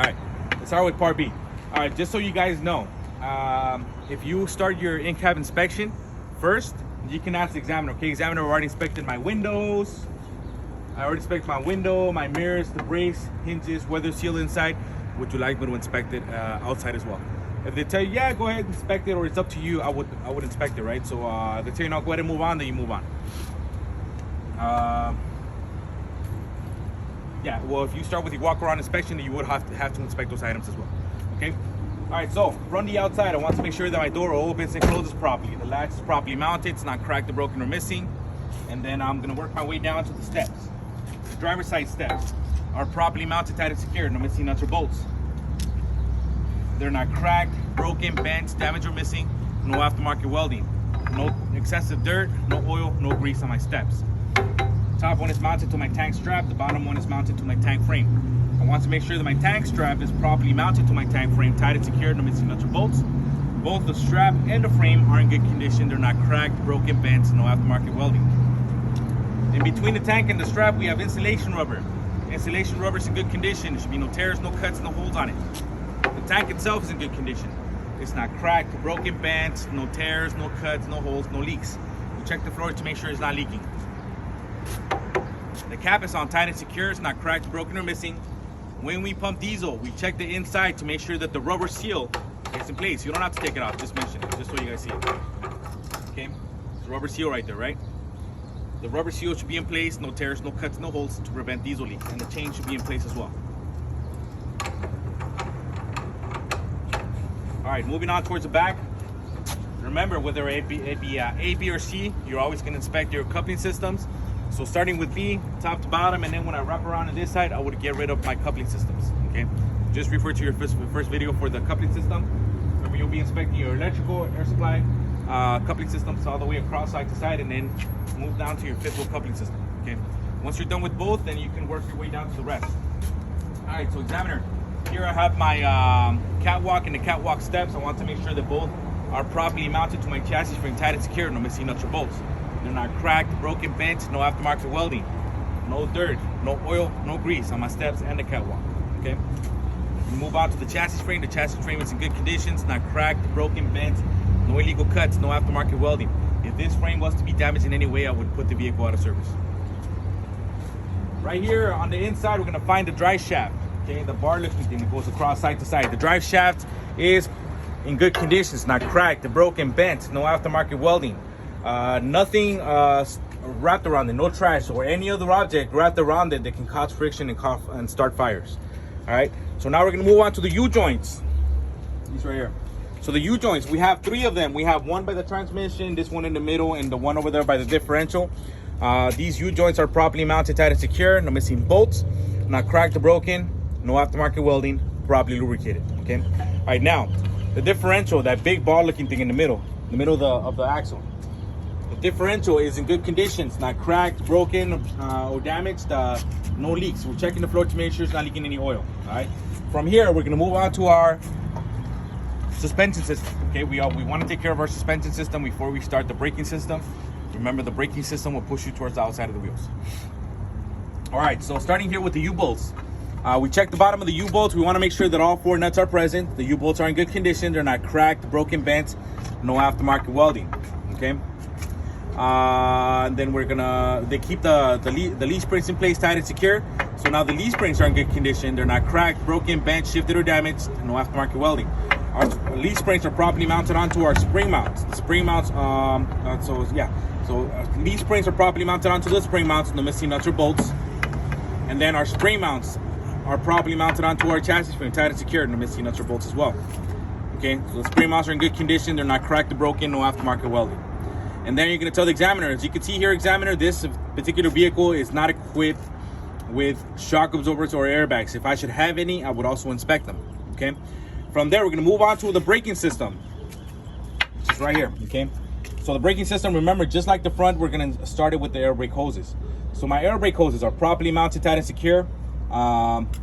right, let's start with part B. All right, just so you guys know, if you start your in-cab inspection first, you can ask the examiner, okay, examiner, I already inspected my windows. I already inspected my window, my mirrors, the brakes, hinges, weather seal inside. Would you like me to inspect it outside as well? If they tell you, yeah, go ahead and inspect it, or it's up to you, I would inspect it, right? So they tell you, no, go ahead and move on, then you move on. Yeah, well, if you start with the walk-around inspection, then you would have to inspect those items as well, okay? All right, so from the outside, I want to make sure that my door opens and closes properly. The latch is properly mounted, it's not cracked or broken or missing. And then I'm gonna work my way down to the steps. The driver's side steps are properly mounted, tight, and secured, no missing nuts or bolts. They're not cracked, broken, bent, damaged, or missing. No aftermarket welding. No excessive dirt, no oil, no grease on my steps. The top one is mounted to my tank strap. The bottom one is mounted to my tank frame. I want to make sure that my tank strap is properly mounted to my tank frame, tight and secured, no missing nuts or bolts. Both the strap and the frame are in good condition. They're not cracked, broken, bent, no aftermarket welding. In between the tank and the strap, we have insulation rubber. Insulation rubber is in good condition. There should be no tears, no cuts, no holes on it. The tank itself is in good condition. It's not cracked, broken, bent, no tears, no cuts, no holes, no leaks. We check the floor to make sure it's not leaking. The cap is on tight and secure. It's not cracked, broken, or missing. When we pump diesel, we check the inside to make sure that the rubber seal is in place. You don't have to take it off, just mention it, just so you guys see it. Okay, it's a rubber seal right there, right? The rubber seal should be in place, no tears, no cuts, no holes to prevent diesel leaks. And the chain should be in place as well. All right, moving on towards the back. Remember, whether it be A, B, or C, you're always gonna inspect your coupling systems. So starting with B, top to bottom, and then when I wrap around on this side, I would get rid of my coupling systems, okay? Just refer to your first video for the coupling system. Remember, you'll be inspecting your electrical, air supply, coupling systems all the way across side to side, and then move down to your physical coupling system, okay? Once you're done with both, then you can work your way down to the rest. All right, so examiner, here I have my catwalk and the catwalk steps. I want to make sure that both are properly mounted to my chassis frame, tight and secure, no missing nuts or bolts. They're not cracked, broken, bent, no aftermarket welding, no dirt, no oil, no grease on my steps and the catwalk, okay? We move on to the chassis frame. The chassis frame is in good conditions, not cracked, broken, bent, no illegal cuts, no aftermarket welding. If this frame was to be damaged in any way, I would put the vehicle out of service. Right here on the inside, we're gonna find the drive shaft, okay? The bar lifting thing that goes across side to side. The drive shaft is in good conditions, not cracked, broken, bent, no aftermarket welding. Nothing wrapped around it, no trash or any other object wrapped around it that can cause friction and start fires. All right, so now we're gonna move on to the U-joints. These right here. So the U-joints, we have 3 of them. We have one by the transmission, this one in the middle, and the one over there by the differential. These U-joints are properly mounted, tight and secure, no missing bolts, not cracked or broken, no aftermarket welding, properly lubricated, okay? All right, now, the differential, that big ball looking thing in the middle of the axle. The differential is in good conditions, not cracked, broken, or damaged, no leaks. We're checking the floor to make sure it's not leaking any oil, all right? From here, we're gonna move on to our suspension system, okay? We want to take care of our suspension system before we start the braking system. Remember, the braking system will push you towards the outside of the wheels. All right, so starting here with the U-bolts. We check the bottom of the U-bolts. We want to make sure that all 4 nuts are present. The U-bolts are in good condition. They're not cracked, broken, bent, no aftermarket welding, okay? And then they keep the leaf springs in place, tight and secure. So now the leaf springs are in good condition. They're not cracked, broken, bent, shifted, or damaged, no aftermarket welding. Our leaf springs are properly mounted onto our spring mounts. The spring mounts, leaf springs are properly mounted onto the spring mounts, no missing nuts or bolts. And then our spring mounts are properly mounted onto our chassis frame, tight and secured, no missing nuts or bolts as well. Okay, so the spring mounts are in good condition. They're not cracked or broken, no aftermarket welding. And then you're gonna tell the examiner, as you can see here, examiner, this particular vehicle is not equipped with shock absorbers or airbags. If I should have any, I would also inspect them, okay? From there, we're gonna move on to the braking system, which is right here, okay? So the braking system, remember, just like the front, we're gonna start it with the air brake hoses. So my air brake hoses are properly mounted, tight and secure.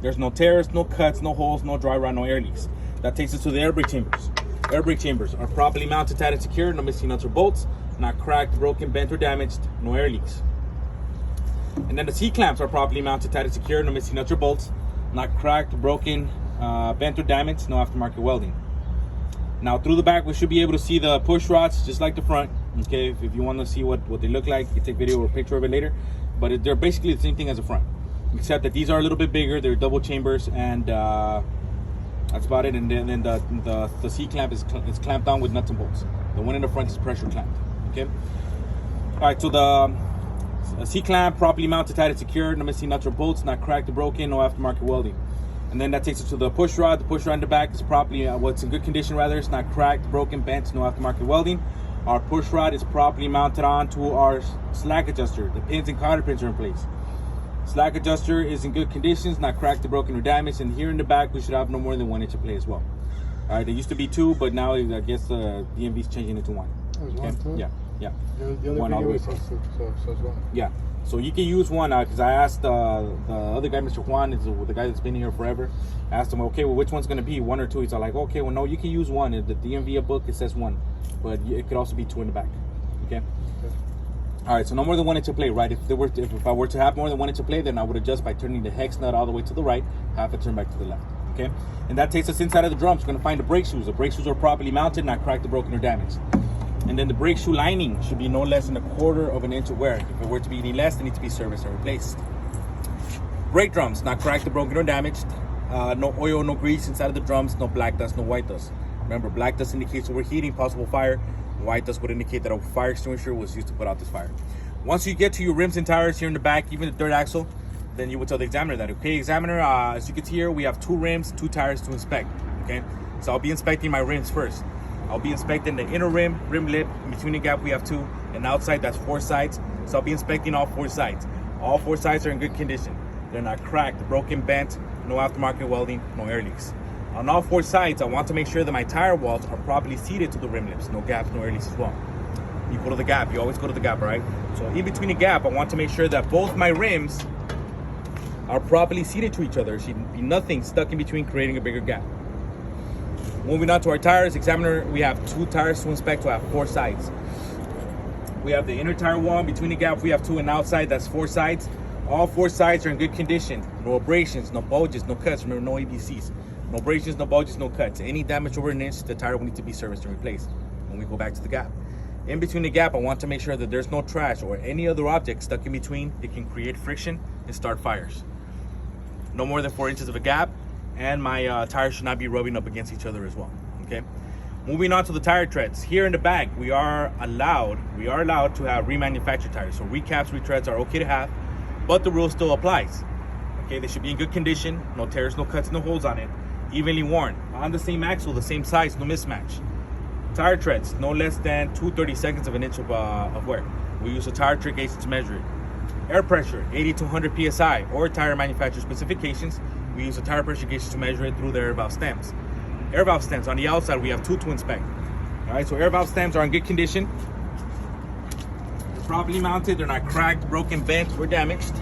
There's no tears, no cuts, no holes, no dry rot, no air leaks. That takes us to the air brake chambers. Air brake chambers are properly mounted, tight and secure, no missing nuts or bolts, not cracked, broken, bent, or damaged, no air leaks. And then the C-clamps are properly mounted, tight and secure, no missing nuts or bolts, not cracked, broken, bent or damaged, no aftermarket welding. Now through the back, we should be able to see the push rods just like the front. Okay, if you want to see what they look like, you can take video or picture of it later. But they're basically the same thing as the front, except that these are a little bit bigger. They're double chambers, and that's about it. And then the C-clamp is clamped down with nuts and bolts. The one in the front is pressure clamped. Okay. All right, so the C-clamp properly mounted, tight and secured, no missing nuts or bolts, not cracked or broken, no aftermarket welding. And then that takes us to the push rod. The push rod in the back is properly, it's in good condition rather. It's not cracked, broken, bent, no aftermarket welding. Our push rod is properly mounted onto our slack adjuster. The pins and cotter pins are in place. Slack adjuster is in good conditions, not cracked, broken, or damaged. And here in the back, we should have no more than 1 inch of play as well. All right, there used to be 2, but now I guess the DMV is changing it to 1. There's one too? Yeah. The other One all the way video says 2, so it's 1. Yeah. So you can use one because I asked the other guy, Mr. Juan, is the guy that's been here forever. I asked him, okay, well, which one's going to be, 1 or 2? He's all like, okay, well, no, you can use 1. In the DMV book, it says 1, but it could also be 2 in the back. Okay. All right. So no more than 1 inch of play, right? If I were to have more than 1 inch of play, then I would adjust by turning the hex nut all the way to the right, half a turn back to the left. Okay. And that takes us inside of the drums. We're going to find the brake shoes. The brake shoes are properly mounted, not cracked, broken, or damaged. And then the brake shoe lining should be no less than 1/4 of an inch of wear. If it were to be any less, they need to be serviced or replaced. Brake drums, not cracked, broken, or damaged. No oil, no grease inside of the drums. No black dust, no white dust. Remember, black dust indicates overheating, possible fire. White dust would indicate that a fire extinguisher was used to put out this fire. Once you get to your rims and tires here in the back, even the third axle, then you would tell the examiner that, okay, examiner, as you can see here, we have 2 rims, 2 tires to inspect. Okay, so I'll be inspecting my rims first. I'll be inspecting the inner rim lip. In between the gap, we have 2. And outside, that's 4 sides. So I'll be inspecting all 4 sides. All 4 sides are in good condition. They're not cracked, broken, bent, no aftermarket welding, no air leaks. On all 4 sides, I want to make sure that my tire walls are properly seated to the rim lips. No gaps, no air leaks as well. You go to the gap. You always go to the gap, right? So in between the gap, I want to make sure that both my rims are properly seated to each other. There should be nothing stuck in between, creating a bigger gap. Moving on to our tires, examiner, we have 2 tires to inspect, so I have 4 sides. We have the inner tire wall, between the gap we have 2, and outside that's 4 sides. All 4 sides are in good condition. No abrasions, no bulges, no cuts. Remember, no ABCs. No abrasions, no bulges, no cuts. Any damage over an inch, the tire will need to be serviced and replaced when we go back to the gap. In between the gap, I want to make sure that there's no trash or any other object stuck in between. It can create friction and start fires. No more than 4 inches of a gap. And my tires should not be rubbing up against each other as well. Okay. Moving on to the tire treads. Here in the back, we are allowed to have remanufactured tires. So recaps, retreads are okay to have, but the rule still applies. Okay, they should be in good condition, no tears, no cuts, no holes on it, evenly worn. On the same axle, the same size, no mismatch. Tire treads, no less than 2/32 of an inch of wear. We use a tire tread gauge to measure it. Air pressure, 80 to 100 psi, or tire manufacturer specifications. We use a tire pressure gauge to measure it through the air valve stems. Air valve stems, on the outside, we have 2 to inspect. All right, so air valve stems are in good condition. They're properly mounted. They're not cracked, broken, bent, or damaged.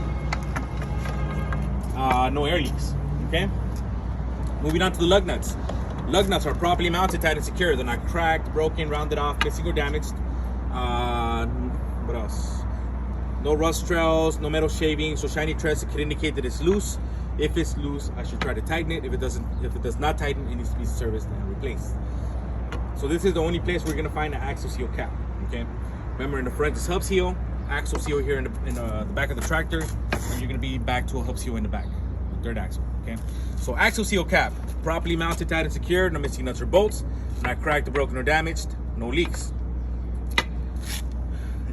No air leaks, okay? Moving on to the lug nuts. Lug nuts are properly mounted, tight, and secure. They're not cracked, broken, rounded off, missing, or damaged. What else? No rust trails, no metal shavings, or shiny treads that could indicate that it's loose. If it's loose, I should try to tighten it. If it does not tighten, it needs to be serviced and replaced. So this is the only place we're gonna find an axle seal cap. Okay. Remember, in the front is hub seal, axle seal here in the back of the tractor, and you're gonna be back to a hub seal in the back, the third axle. Okay. So axle seal cap, properly mounted, tight, and secured. No missing nuts or bolts. Not cracked, or broken, or damaged. No leaks.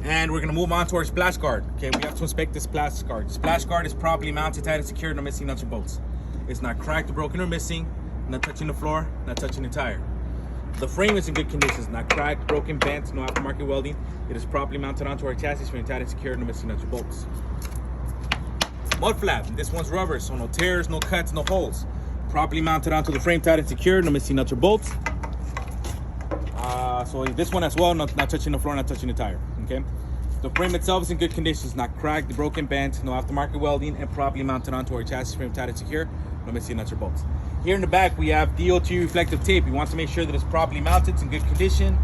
And we're gonna move on to our splash guard. Okay, we have to inspect the splash guard. Splash guard is properly mounted, tight, and secured, no missing nuts or bolts. It's not cracked, broken, or missing, not touching the floor, not touching the tire. The frame is in good conditions, not cracked, broken, bent, no aftermarket welding. It is properly mounted onto our chassis, frame tight and secured, no missing nuts or bolts. Mud flap, this one's rubber, so no tears, no cuts, no holes. Properly mounted onto the frame, tight and secured, no missing nuts or bolts. So this one as well, not touching the floor, not touching the tire. Okay. The frame itself is in good condition. It's not cracked, broken, bent, no aftermarket welding, and properly mounted onto our chassis frame, tight and secure. No missing nuts or bolts. Here in the back, we have DOT reflective tape. We want to make sure that it's properly mounted, it's in good condition,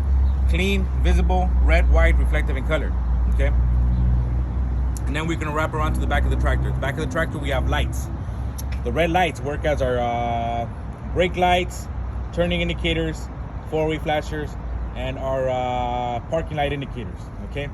clean, visible, red, white, reflective, and colored. Okay. And then we're gonna wrap around to the back of the tractor. The back of the tractor, we have lights. The red lights work as our brake lights, turning indicators, four-way flashers, and our parking light indicators, okay?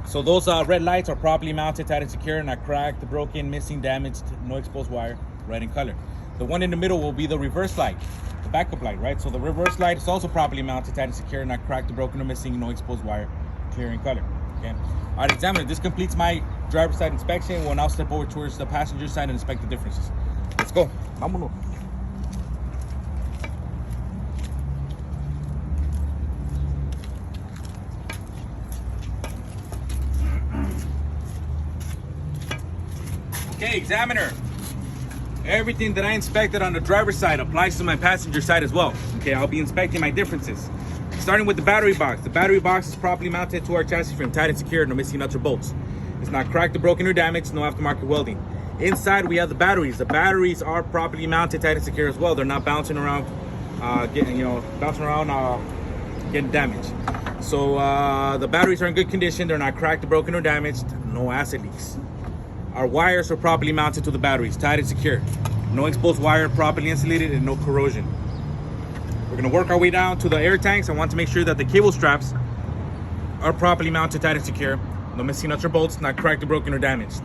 So those red lights are properly mounted, tight and secure, not cracked, broken, missing, damaged, no exposed wire, red in color. The one in the middle will be the reverse light, the backup light, right? So the reverse light is also properly mounted, tight and secure, not cracked, broken, or missing, no exposed wire, clear in color, okay? All right, examiner, this completes my driver's side inspection. We'll now step over towards the passenger side and inspect the differences. Let's go. Vámonos. Okay, examiner. Everything that I inspected on the driver's side applies to my passenger side as well. Okay, I'll be inspecting my differences. Starting with the battery box. The battery box is properly mounted to our chassis frame, tight and secured, no missing nuts or bolts. It's not cracked, broken, or damaged, no aftermarket welding. Inside, we have the batteries. The batteries are properly mounted, tight and secure as well. They're not bouncing around, getting damaged. So the batteries are in good condition. They're not cracked, broken, or damaged. No acid leaks. Our wires are properly mounted to the batteries, tight and secure. No exposed wire, properly insulated, and no corrosion. We're gonna work our way down to the air tanks. I want to make sure that the cable straps are properly mounted, tight and secure. No missing nuts or bolts, not cracked, broken, or damaged.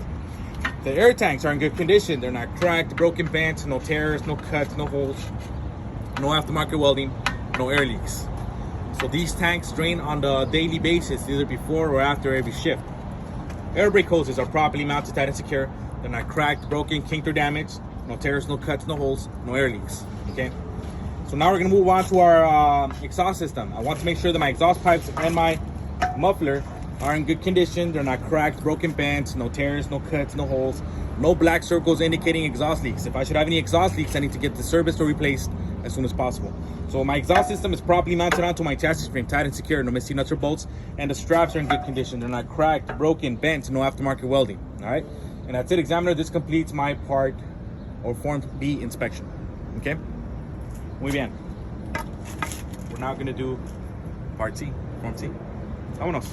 The air tanks are in good condition. They're not cracked, broken, bent, no tears, no cuts, no holes, no aftermarket welding, no air leaks. So these tanks drain on the daily basis, either before or after every shift. Air brake hoses are properly mounted, tight and secure. They're not cracked, broken, kinked, or damaged. No tears, no cuts, no holes, no air leaks, okay? So now we're gonna move on to our exhaust system. I want to make sure that my exhaust pipes and my muffler are in good condition. They're not cracked, broken, bent, no tears, no cuts, no holes, no black circles indicating exhaust leaks. If I should have any exhaust leaks, I need to get this serviced or replaced as soon as possible. So my exhaust system is properly mounted onto my chassis frame, tight and secure, no missing nuts or bolts, and the straps are in good condition. They're not cracked, broken, bent, no aftermarket welding, all right? And that's it, examiner. This completes my part or Form B inspection, okay? Muy bien. We're now gonna do Part C, Form C. Vámonos.